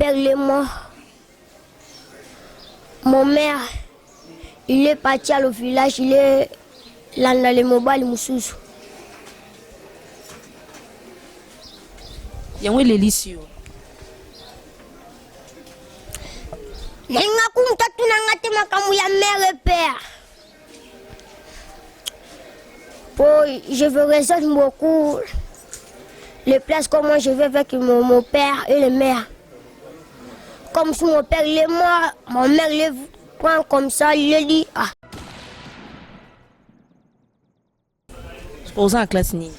père il est mort. Mon mère, il est parti à le village, il est là dans les mobiles Moussous. Il y a les lycées. Je veux raisonner beaucoup les places comment je vais avec mon père et les mères. Comme si mon père il est mort, mon mère il prend comme ça, il lui dit ah. Je pose en classe ni.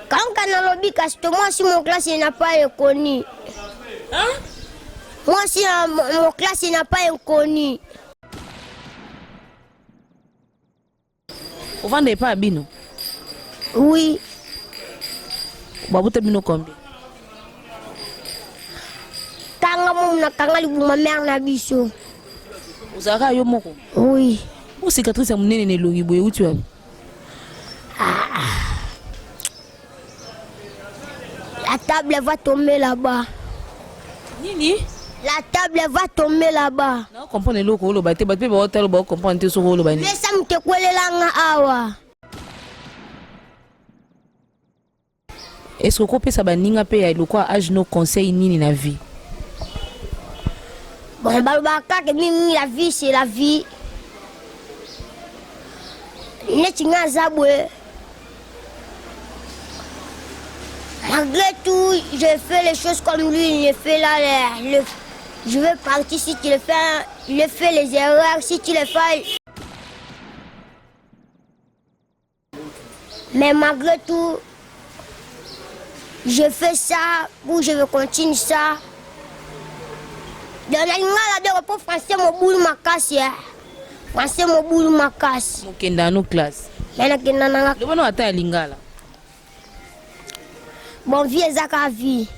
Quand on a lobby moi si mon classe il n'a pas inconnu. Hein? Moi si mon classe il n'a pas inconnu. Vous vendez pas à Bino? Oui. Vous avez Bino combien? Ma mère n'a biso. Vous avez eu moko? Oui. Vous cicatrice à mon nez logi boy où tu es? La table va tomber là-bas. Nini? La table va tomber là-bas. Non, comprenez le colo, bah, t'es pas hôtel, bah, comprendre ce rôle, bah. Mais ça me te colle là, awa. Est-ce que vous ça va ninga paye le quoi âge nos conseils ni la vie? Bon, la vie, c'est la vie. Malgré tout, je fais les choses comme lui, il fait là. Je veux partir si tu le fais, il fait les erreurs, si tu le fais. Mais malgré tout, je fais ça ou je veux continuer ça. Dans la lingala de repos français, mon boule ma casse. Français, mon boule ma casse. Mon kenda nos classes. Mais la kenda na. Le bon attend lingala. Bon vie ezaka vie.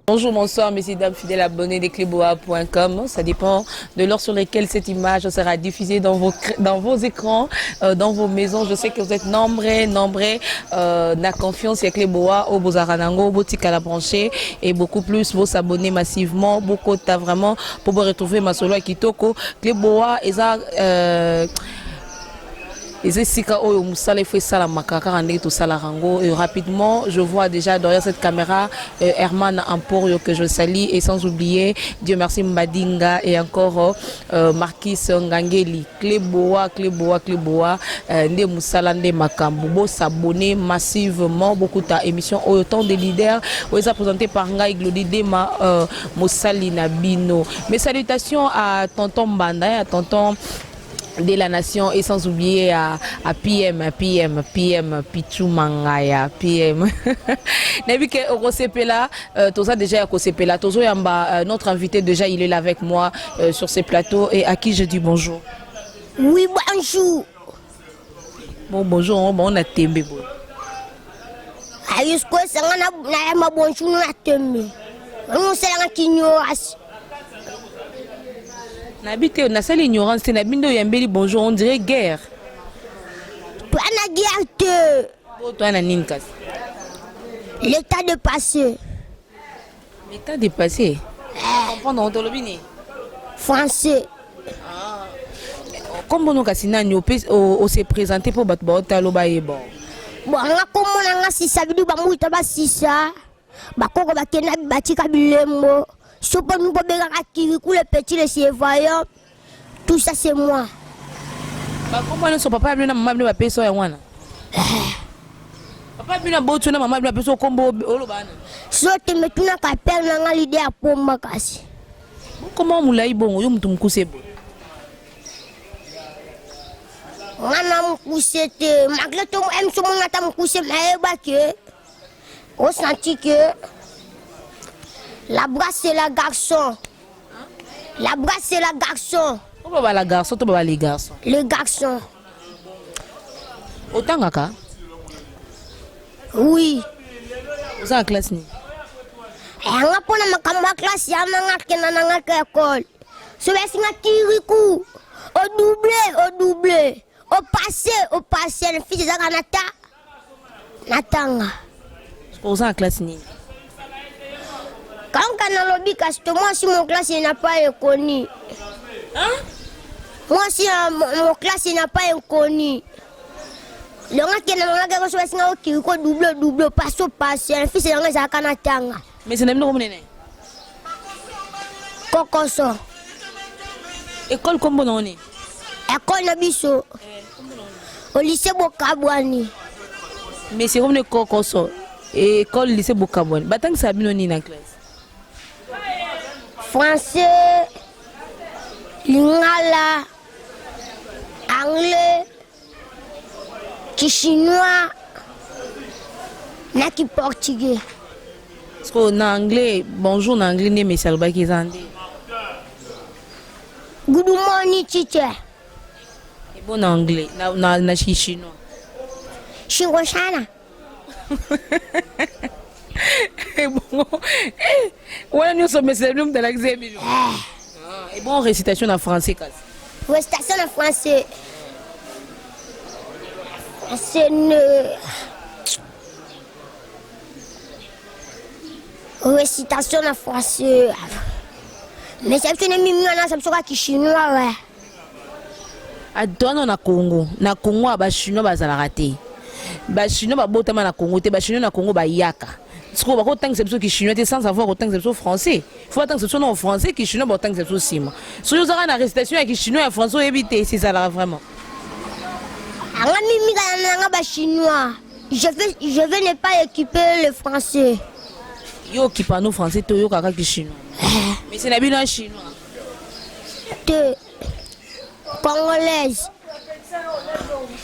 Bonjour, bonsoir, messieurs, dames, fidèles abonnés de cleboa.com. Ça dépend de l'heure sur laquelle cette image sera diffusée dans vos écrans, dans vos maisons. Je sais que vous êtes nombreux, la confiance et Cleboa, au Bozaranango, au Botika la branché et beaucoup plus. Vous s'abonner massivement, beaucoup t'as vraiment pour vous retrouver ma solo à Kitoko. Cleboa, et ça, et rapidement, je vois déjà derrière cette caméra Herman Emporio que je salue et sans oublier, Dieu merci Mbadinga et encore Marquis Ngangeli. Cleboa, Nde Moussala Nde Makambu. Bo s'abonner massivement, beaucoup ta émission autant de leaders. Vous êtes présenté par Ngai Glody Dema Moussali Nabino. Mes salutations à tonton Mbanda, à tonton de la nation et sans oublier à PM Pichou Mangaya PM. Nebike Okosepela, tout ça déjà Okosepela, Tozo Yamba, notre invité déjà il est là avec moi sur ces plateaux et à qui je dis bonjour. Oui, bonjour. Bon bonjour, on a tembe bon. Ayus ko sanga na ma bonjour na tembe. On sanga kinyoras. N'habite on a ça l'ignorance, c'est n'habite yambeli bonjour, on dirait guerre. Toi na guerre te. Toi na ninkas. L'état de passé. L'état de passé. Comprendre on te le bini. Français. Comme on a kasina ni au se présenter pour battre talo ba e bon. Bon nga komo nga si sabidu ba muita ba sisa. Ba koko ba kena batika bilembo. Sopa nous bobera kirikou les petits les voyants. Tout ça c'est moi. Ba comment ne so papa bien na maman ba peso ya wana. Papa bien na botu na maman ba peso kombo olobana. So te metuna ka père na nga l'idée à pomba kasi. Comment moulai bon yo mutu mukuse bon. Ngana mukuse te malgré tout aime so mon ata mukuse mais ba que on senti que la brasse c'est la garçon. La brasse c'est la garçon. Comment va la garçon, toi va les garçons? Les garçons. Autant qu'à? Oui. Vous êtes en classe ni? Nga po na makamba classe ya nga kena nga ka école. So besi nga kiriku. Au doublé. Au passé, le fils de Zanata. Natanga. Vous êtes en classe ni? Quand on a lobby moi si mon classe n'a pas inconnu. Hein? Moi si mon classe n'a pas inconnu. Le gars qui n'a pas reçu un kiriku double passé le fils de Zanata. Mais c'est même comme néné. Kokoso. École comme bon on est. École Nabiso. Au lycée Bokabwani. Mais c'est comme le Kokoso. École lycée Bokabouane. Batang ça bien on est en classe. Français, lingala, anglais, chinois, naki portugais. Parce qu'en anglais, bonjour en anglais, mais c'est le bac qui est en Good morning, teacher. Et bon anglais, na chinois. Shingoshana. Et bon, ouais, nous sommes les hommes de l'examen. Et bon, récitation en français. Récitation en français. C'est une récitation en français. Mais c'est une mimi, on a ça qui chinois, ouais. Adona na Congo aba chinois bazala raté. Ba chinois ba botama na Congo te ba chinois na Congo ba yaka. Ce qu'on va autant que c'est qui chinois sans savoir autant que c'est français. Faut autant que c'est en français qui chinois autant que c'est sima. Si vous avez une récitation avec chinois et français éviter c'est ça là vraiment. Anga mimi kana ba chinois. Je vais ne pas équiper le français. Yo qui parle français to yo kaka qui chinois. Mais c'est la bien chinois. Te congolaise.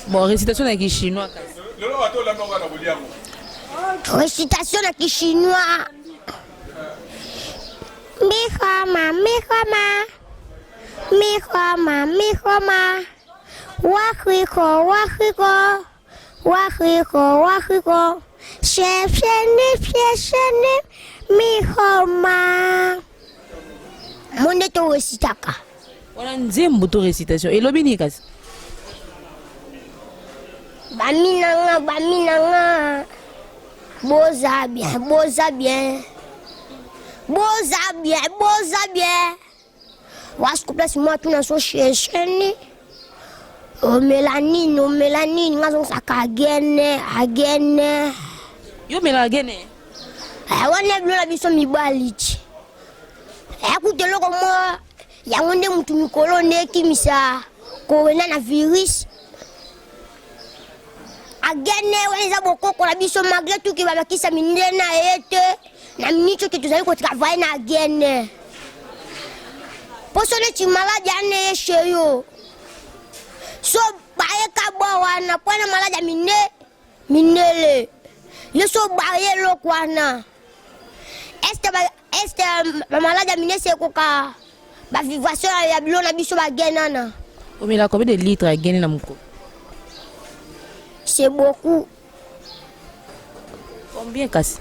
Bon, récitation avec chinois. Récitation avec chinois. Mikoma. Wahiko. Chef, Mikoma. Mon to récitaka. On nzembo to récitation. Et lobini kasi. Baminanga. Boza bien. Wasco place moi tout dans son chien. O mélanine, ngazo saka agene. Yo melagene. Wana blola biso mibalichi. Écoute loko moi yango nde mutu mikolo nde kimisa corona na virus. Agene weza bokoko la biso malgré tout ki babakisa mindena ete na minicho ke tuzali ko travailler na agene. Poso le ti malade ane chez yo. So baye ka wana pona malade minele. Yo so baye lokwana. Est malade mine c'est koka ba vivation ya bilo na biso ba genana. O mila combien de litres à gagner na mko? C'est beaucoup. Combien casse?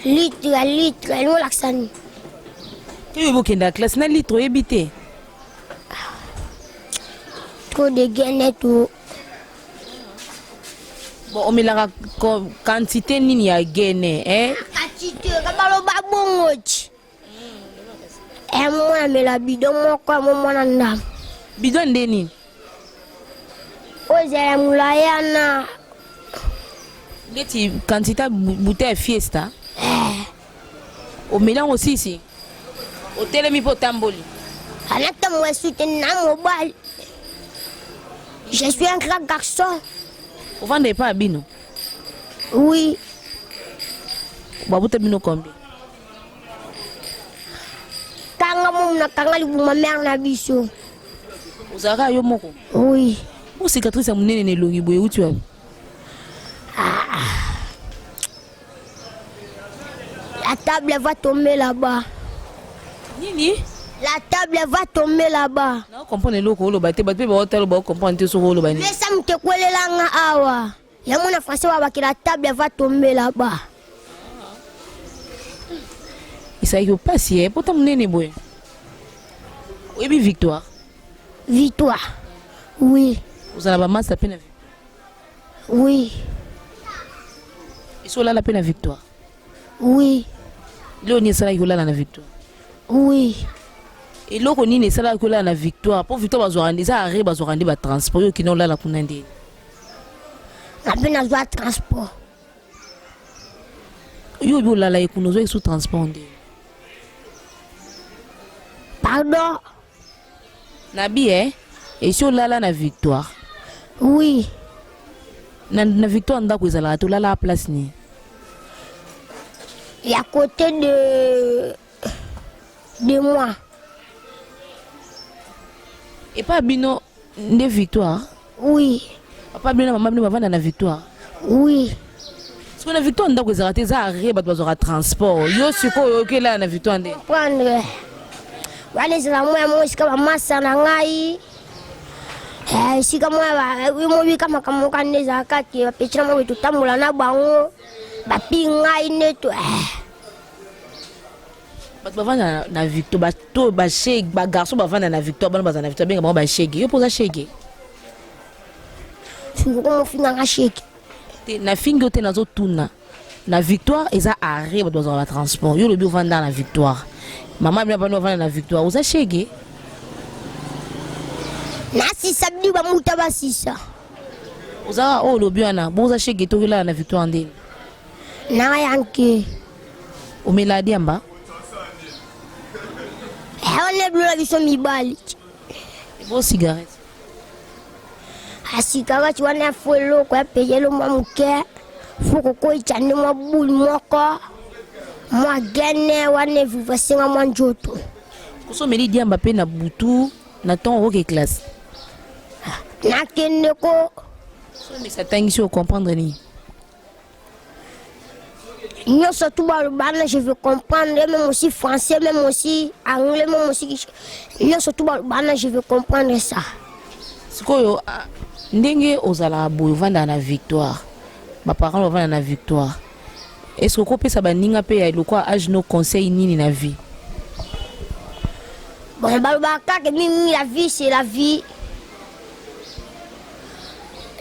Litre, nous l'accent. Tu veux qu'il y ait classe na litre habité. Trop de gaines tout. Bon, on met la quantité ni ya gagné, hein? Quantité, kabalo babongochi. Moi mais la bidon moi nanda. Bidon de ni. Ozela mulayana. Leti quantité bouteille fiesta. Au mélange aussi ici. Au télémi pour tamboli. Anata moi soutien na mobile. Je suis un grand garçon. Vous vendez pas à Bino? Oui. Vous avez Bino combien? Kanga libuma mère na biso. Vous avez yo moko? Oui. Où cicatrice à mon nez longi boy où tu as? La table va tomber là-bas. Nini? La table va tomber là-bas. Non, comprendre le loco, le bâté, bâté, bâté, le comprendre sur le bâté. Mais ça me te colle là, awa. Il y a mon français que la table va tomber là-bas. Et ça y est pas si, pourtant mon nez boy. Oui, mais victoire. Victoire. Oui. Vous avez la masse la peine. Oui. Ils sont là la peine la victoire. Oui. Léonie ça là il là la victoire. Oui. Et l'autre ni ne ça là là la victoire. Pour victoire bazorandi ça arrive bazorandi ba transport qui non là la kunande. La peine à jouer transport. Yo là la ekunozo sous transport. Pardon. Nabi et sur là la victoire. Oui. Na victoire ndako ezala to là la place ni. Et à côté de moi. Et pas bino de victoire. Oui. Papa bino maman bino bavanda na victoire. Oui. Parce que la victoire ndako ezala te za arrive ba bazora transport. Yo siko yo ke là na victoire ndé. Prendre. Wale zala moi sika massa na ngai. Sika moi mo bi kama kamoka ndeza kaki pechina mo tutambula na bango. Ba pinga ineto. Ba bavanda na victoire ba to ba shege ba garçon bavanda na victoire bana bazana victoire benga ba shege. Yo poza shege. Fingo mo finga nga shege. Na fingo te nazo tuna. Na victoire eza arrive ba bazana transport. Yo le bi vanda na victoire. Maman bien bana vanda na victoire. Oza shege. Nasi sabdi ba muta ba sisa. Oza o lo bi ana boza shege to la na victoire ndé. Na yanke. O meladi amba. On est bleu avec son mibali. Bo cigarette. A cigarette on a follow quoi payer le mamuke. Faut que quoi chande mo boule moko. Moi gagner on est vivre singa mo njoto. Koso meladi amba pe na butu na ton roque classe. Na kende ko. So mais ça t'inquiète comprendre ni. Nous surtout je veux comprendre même aussi français même aussi anglais même aussi nous surtout je veux comprendre ça. Sikoyo ndenge ozala boyo vanda na victoire. Ba parents vanda na victoire. Est-ce que kopesa ba ninga pe ya lokwa age no conseil nini na vie? Bon balobaka que mimi la vie c'est la vie.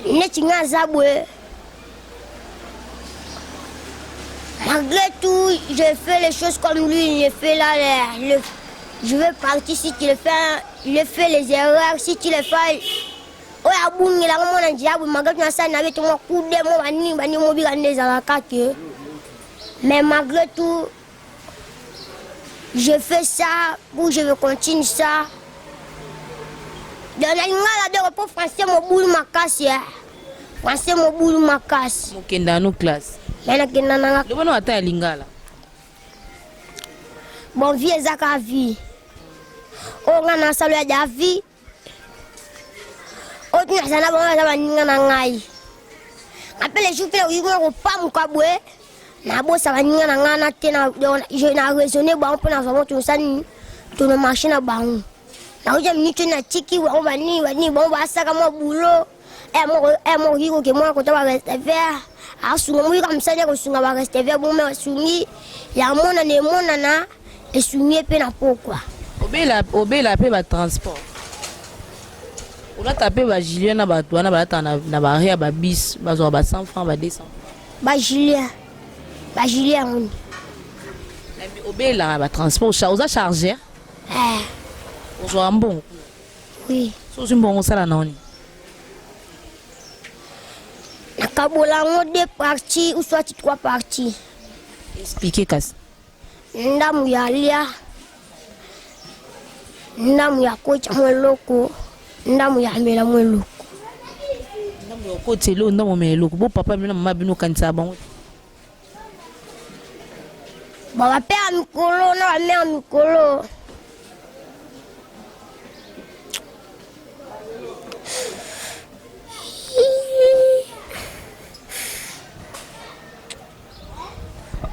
Netinga zabwe. Malgré tout, je fais les choses comme lui, il fait là, je vais partir si tu le fais, il fait les erreurs, si tu le fais. Oh, ya bungi la ngamo na diable, malgré tout ça n'avait tout mon coup de mo bani mo bi gande zalaka que. Mais malgré tout, je fais ça, pour je veux continuer ça. Dans la ngala de repos français mo boule ma casse. Français mo boule ma casse. Mo kenda no classe. Le bon attend à lingala. Bon vie ezaka vie. O ngana salu ya vie. O tuna sana bon za baninga na ngai. Appelle jour pe o ngo pa mukabwe. Na bosa baninga na ngana tena je na raisonner bon pour na vraiment tout ça to na machine na bangu. Na o jam ni tuna tiki wa bani bon ba saka mo boulot. Mo higo ke mo ko ta ba rester faire. Asunga mui comme ça ko sunga ba rester vers bon mais sungi ya mona ne mona na et sungi pe na pourquoi obela pe ba transport ola taper ba Julien na ba toana ba ta na ba ria ba bis ba zo ba 100 francs ba 200 ba Julien on la obela ba transport oza charger ozo ambon oui so zimbongo sala noni. Nakabola deux parties ou soit 3 parties. Expliquez Kas. Ndamu ya lia. Ndamu ya kocha mweloko. Ndamu ya mela mweloko. Ndamu ya kocha lo ndamu mweloko. Bo papa mina mama bino kanisa bango. Baba pe amikolo na me amikolo.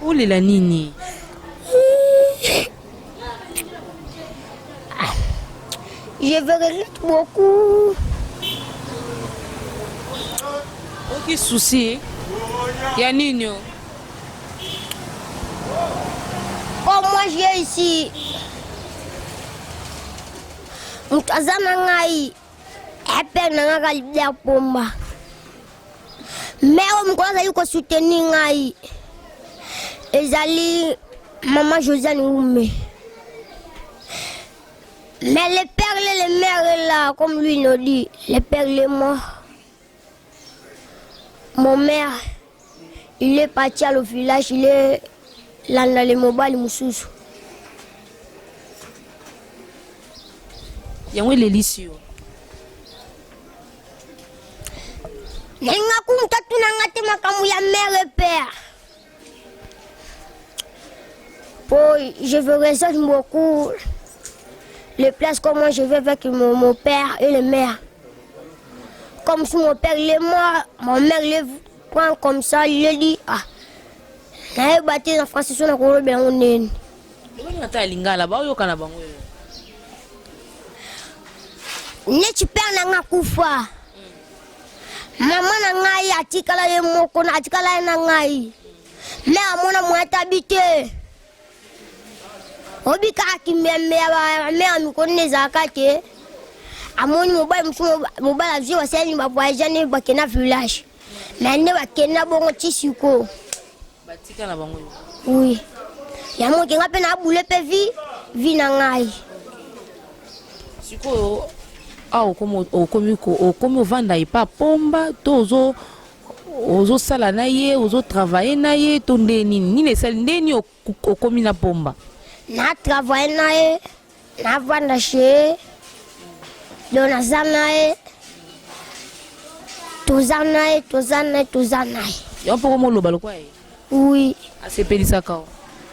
Olela nini? Je regrette beaucoup. Aucun souci. Yanino. Comme moi j'ai ici. Mutazana ngai. Epe na ngai libya pomba. Mais on mkoza yuko soutenir ngai. Ezali maman Josiane Oume. Mais le père et les mères là, comme lui nous dit, le père est mort. Mon mère, il est parti à le village, il est là dans les mobiles Moussous. Il y a un délicieux. Nenga kumta tunangate makamu ya mère et père. Je veux résoudre beaucoup les places comment je vais avec mon père et les mères. Comme si mon père il est mort, mon mère il prend comme ça, il lui dit ah. Na bâti en français sur la cour bien on est. Ne tu perds na kufa. Maman na ngai atikala ye moko na atikala na ngai. Mais amona mo habité. Obika kimembe ya mère mi connaît zakate. Amoni mobile avie waseli ba voyager ne ba kena village. Mais ne ba kena bongo tisiko. Batika na bango. Oui. Ya mo kenga pe na bule pe vi na ngai. Siko okomi ovanda epa pomba to ozosala na ye ozotravaille na ye to ndeni nini esali ndeni okomi na pomba. Na travaille na ye na vanda chez Dona Zanae Tozanae Yo poko mo loba lokwa ye. Oui. Asepelisa ka.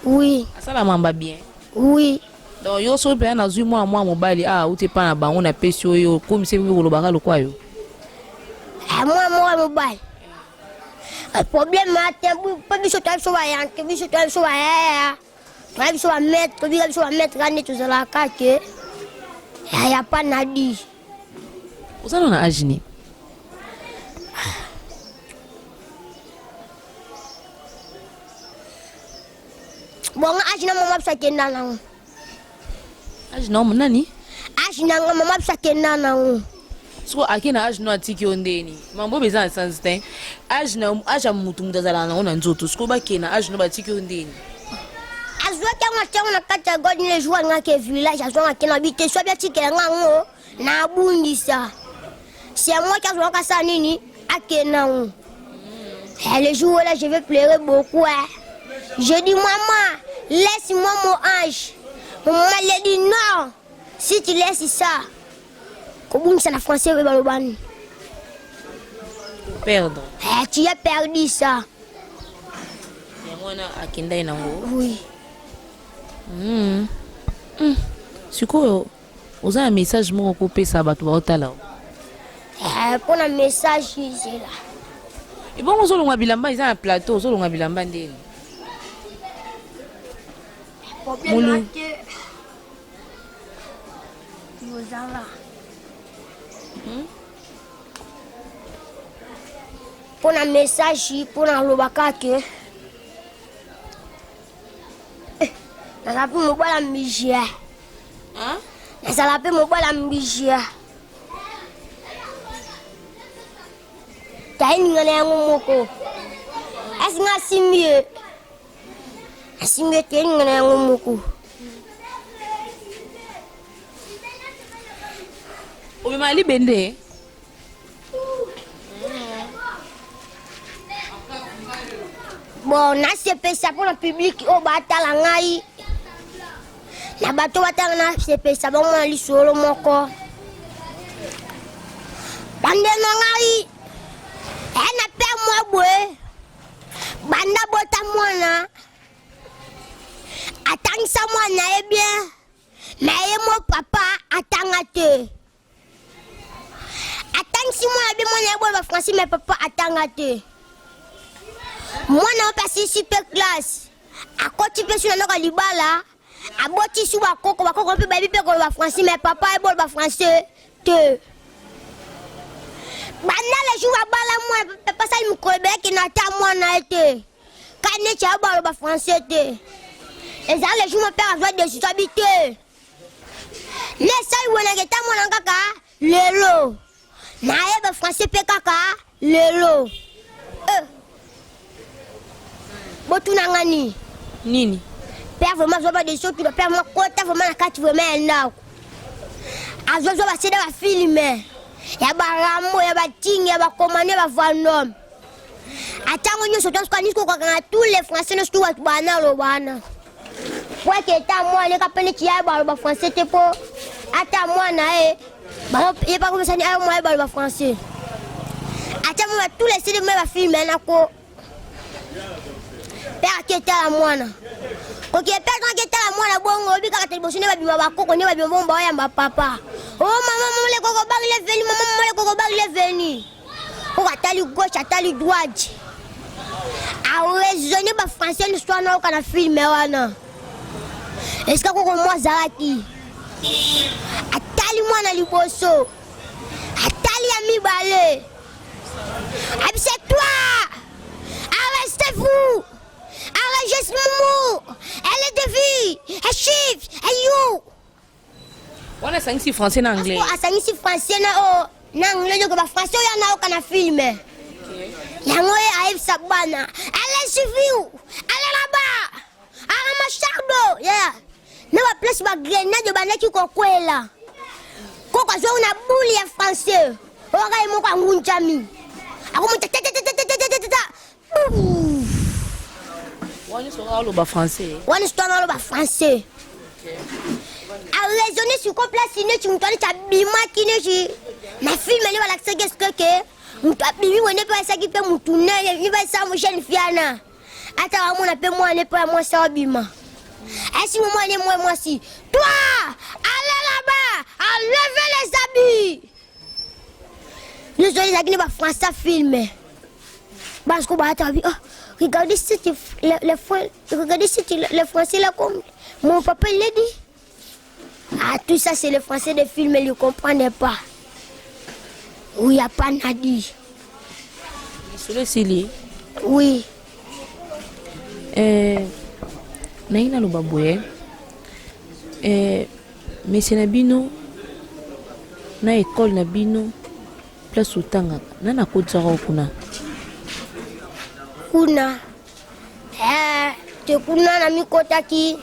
Oui. Asala mamba bien. Oui. Donc yo so pe na zui moi mobile uti pa na bango na pesi yo comme se ko loba ka lokwa yo. Moi mobile. Le problème est pas biso toi so va yanke biso toi so va ya. Toi biso va mettre rani tout la kake. Il n'y a pas nadi. Vous allez en agir. Bon, agina maman ça kenda na. Agina mo nani? Agina maman ça kenda na. So akina agina atiki ondeni. Mambo beza sensitin. Agina mutu mutazala na ona nzoto. Sko ba kena agina batiki ondeni. Azwa kama na kata god ni joua ngake village azwa ngake na bité so bia tikela ngango na bundisa. C'est moi qui azwa ka sa nini akena. Le jour là je vais pleurer beaucoup. Je dis maman, laisse-moi mon ange. Maman elle dit non. Si tu laisses ça, comment ça la français va le ban? Perdre. Tu as perdu ça. Et moi na akenda inango. Oui. Siko oza un message moko kopesa bato baotala. Pour un message ici là. Et bon ozolonga bilamba ils ont un plateau ozolonga bilamba ndeni. Problème que nous allons. Pour un message pour un lobaka que na pu mo bala mbijia. Hein? Na sala pe mo bala mbijia. Taini ngane yango moko. Asinga simie. Asinga taini ngane yango moko. Obimali bende. Bon, na sepe ça pour le public au batala ngai. Na bato batala na sepe ça bon li solo moko. Bande ngai. Na père moi boy. Banda bota mwana. Atangisa mwana e bien. Mais mon papa atangate. Atangisi mwana be mwana e boy ba français mais papa atangate. Moi, je suis super classe. À côté de la libala, aboti sous ma coco, ma coco peut baby peut qu'on va français, mais papa est bon va français. Te. Bana les jours à bala moi, papa ça il me colle qui n'a pas moi n'a été. Quand n'est pas va français te. Et ça les jours mon père a fait des habitués. Les ça où on a été mon kaka, lelo. Na eba français pe kaka, lelo. Botu nangani. Nini? Père vraiment je vais des choses tu le père moi côté vraiment la carte vraiment là. Azo zo ba seda ba filmer. Ya ba ramo ya ba ting ya ba commander ba vanom. Atango nyo soto kwa nisko kwa tous les français ne stu wa bana lo bana. Kwa keta moi le kapele ti ya ba français te po. Ata moi na ba e pas comme ça ni moi ba français. Ata moi tous les CD me ba filmer na ko. Père keta la moi na. Ok, père keta la moi na bongo bi ka télévision ba bi ba ko ne ba bi bomba ya ba papa. Oh maman le koko bag le veni maman le koko bag le veni. On atali gauche atali droite. A raisonner ba français l'histoire na kana filmer wana. Est-ce que koko moi zaraki? Atali moi na liboso. Atali ami balé. Abi c'est toi. Arrestez-vous. Arrêtez-moi. Elle est de vie. Elle chiffre. Elle you. On a 5 français en anglais. On a 5 français en anglais. Donc, les français, il y en a aucun film. Il y a un sabana. Elle est suivie. Elle est là-bas. Elle est machardo. Yeah. Nous avons place de grenade de banane qui est là. Quand on a boule français, on a un mouchami. On est français. On est français. A raisonner sur quoi place tu me donnes ta bima qui ne ma fille me va l'accès qu'est-ce que on t'a bimi on n'est pas ça qui peut me tourner il va ça mon jeune fiana attends on appelle moi n'est pas moi ça bima est-ce que moi n'est moi si toi allez là-bas enlevez les habits les gens qui ne pas français filmer parce que bah attends regardez si les français là comme mon papa l'a dit. Ah, tout ça, c'est le français des films, ils ne comprennent pas. Où il n'y a pas Nadi. C'est le Sili. Oui. Naina lo baboué. Mais c'est Nabino. Na école Nabino. Place au Tanga. Nana Kotsara Kuna. Kuna. Te Kuna na mi kotaki.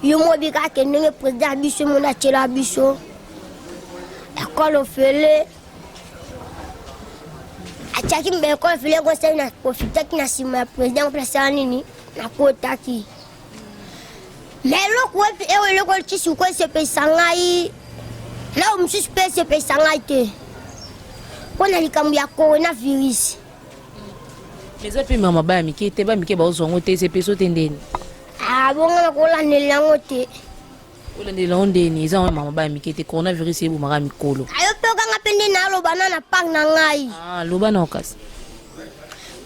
Yo mo bi ka ke ndenge président biso mo na tshela biso école ofele achaki mbe école ofele ko se na profiter ki na sima président place nini na kota ki mais loko e le ko tshi ko se pe sangai là on se pe se pe sangai te ko na likambu ya coronavirus mais api mama ba mi ke te ba mi ke ba uzongo te se pe so tendeni. Ah bon, on a les langotes. On a des langotes, ils ont maman ba mi qui était coronavirus et boumara mi kolo. Ayo pe kanga pende na lo banana pak na ngai. Ah, lo banana okas.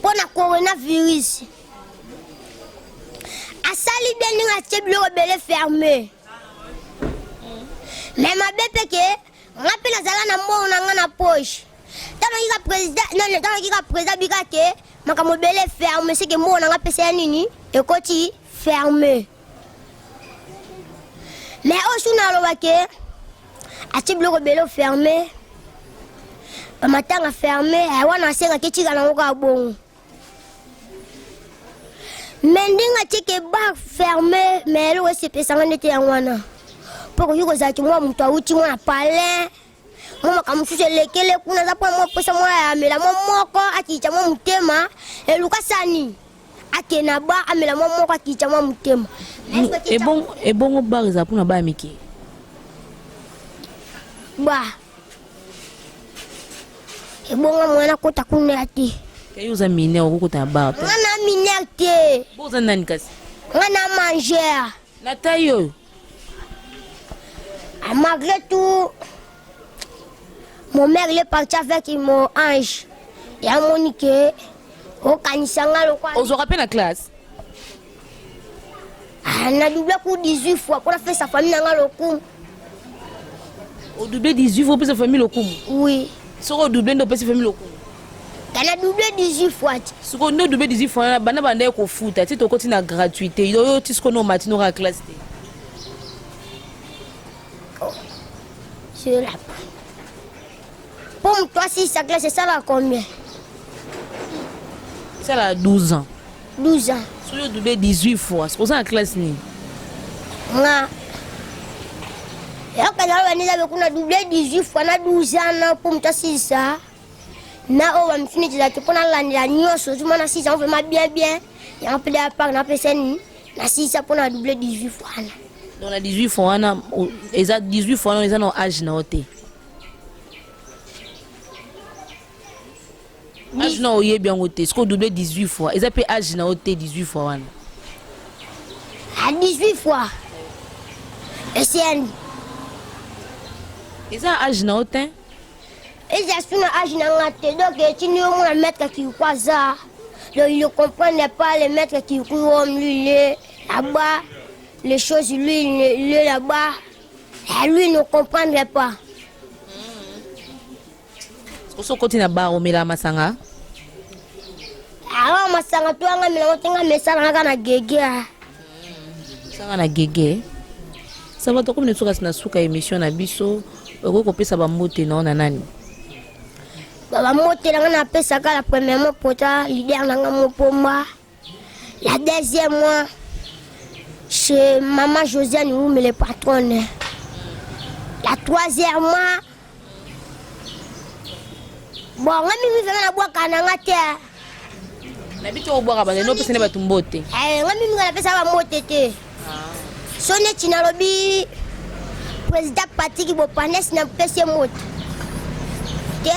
Pour na coronavirus. Asali bien nga teblo bele fermé. Mais ma bébé que on appelle la zala na mo na na poche. Tant que président non tant que président bigake makamo bele fermé c'est que mo na pesa nini et koti fermé. Mais au sous na lo a tiblo belo fermé. Le matin a fermé, et on a serré que tu as un bon. Mending a tike bar fermé, mais elle aussi peut s'en était en wana. Pour que vous ayez moi mon toit où tu m'as parlé. Moi comme si je l'ai qu'elle est qu'on a pas moi pour ça moi mais la maman quoi a qui t'a moi mutema et Lucas Sani a qui n'a pas mais la maman quoi qui t'a moi mutema. Et bon au bar ils apprennent à bas Mickey. Bah. Et bon moi na kota kunati. Et vous amenez au côté à bar. On a minerte. Vous en avez casse. On a mangé. La taille. Malgré tout, mon mère est parti avec mon ange. Et à Monique, au Kanisanga, le quoi. On se rappelle la classe. On a doublé pour 18 fois pour faire sa famille dans le coup. Au doublé 18 fois pour sa famille le coup. Oui. Si on doublé de sa famille le coup. On a doublé 18 fois. Si on a doublé 18 fois, on a bandé au foot. Tu sais, tu as gratuité. Il y a tout ce qu'on a matin dans la classe. C'est là. Pour toi, si sa classe, c'est ça là combien? Ça là 12 ans. 12 ans. Si on a doublé 18 fois, c'est pour ça la classe ni. Non. Et quand on a doublé 18 fois, on a 12 ans pour toi, si ça. Na on va finir de la pour la nuit, on a 6 ans, on va bien. Et on peut la part, on a fait ça, on a 6 ans pour la doubler 18 fois. Donc la 18 fois, on a 18 fois, on a un âge na oté. Âge na oye bien oté, ce qu'on double 18 fois. Ils appellent âge na oté 18 fois. À 18 fois. Et c'est un. Ils ont âge na oté. Et j'ai su un âge na oté. Donc, tu n'es pas un maître qui croit ça. Donc, il ne comprenait pas les maîtres qui courent lui, là-bas. Les choses, lui, il est là-bas. Et lui, il ne comprendrait pas. Est-ce qu'on continue à barrer au Mila Masanga? Alors, Masanga, toi, on a mis ça dans la guégué. Ça na gege. Ça va comme nous na suka émission na biso. Oko kopesa ba mote na nani. Baba mote na pesa ka la première mois pota leader na ngamo pomba. La deuxième mois chez maman Josiane où me les patronnes. La troisième mois bon, ngami mi na boka na ngate. Na bito oboka ba no pesa ne batumbote. Ngami mi na pesa ba mote te. Sonne Chinalobi, président parti qui va prendre na pesa mote. Te?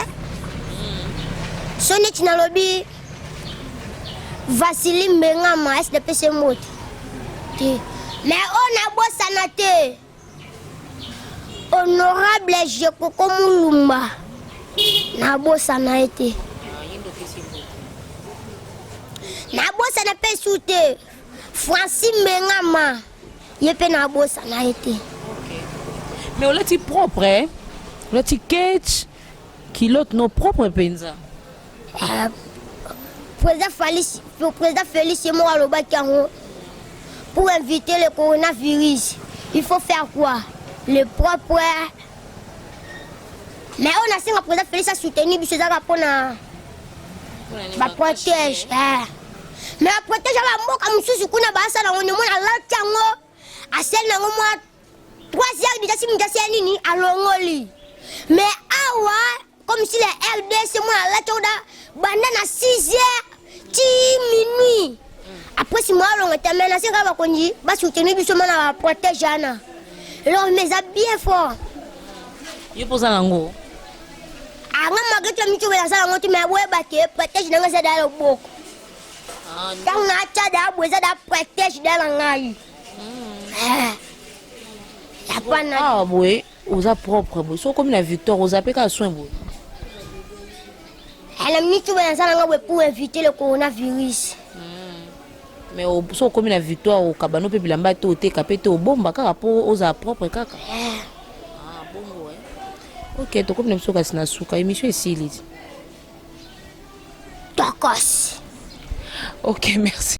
Sonne Chinalobi, Vassili Mbengama est de pesa mote. Te. Mais on a beau sanate. Honorable Jekoko Mulumba. Na beau sanate. Na beau sanate soute. Francis Mbengama. Yepe na bossa na été. Mais on est propre, hein? On est catch qui l'autre nos propres penza. Président Félix et moi pour éviter le coronavirus, il faut faire quoi? Le propre. Mais on a dit que le président Félix a soutenu pour la protège. Mais la protège à la mort comme si on a bassé dans le monde à l'autre. À celle là moi 3 heures déjà si m'dasi nini alongoli mais awa comme si les RDC moi la toda bandana 6 heures 10 minuit après si moi longa tamena c'est ka ba konji ba soutenir biso mana ba protéger ana alors mais ça bien fort yo posa nango anga magete mi tuwe la sala ngoti mais boye ba ke protéger nanga ça dans le boko quand na cha da boye ça da protéger dans la ngai. Ah oui, aux a propre, ils sont comme la victoire, aux a péka soin. Elle a mis tout dans ça pour éviter le coronavirus. Mais ils sont comme la victoire au cabano pe bilamba to te kapete au bomba car rapport aux a propre kaka. Ah bon ouais. OK, to comme nous sommes na suka émission ici. Tokos. OK, merci.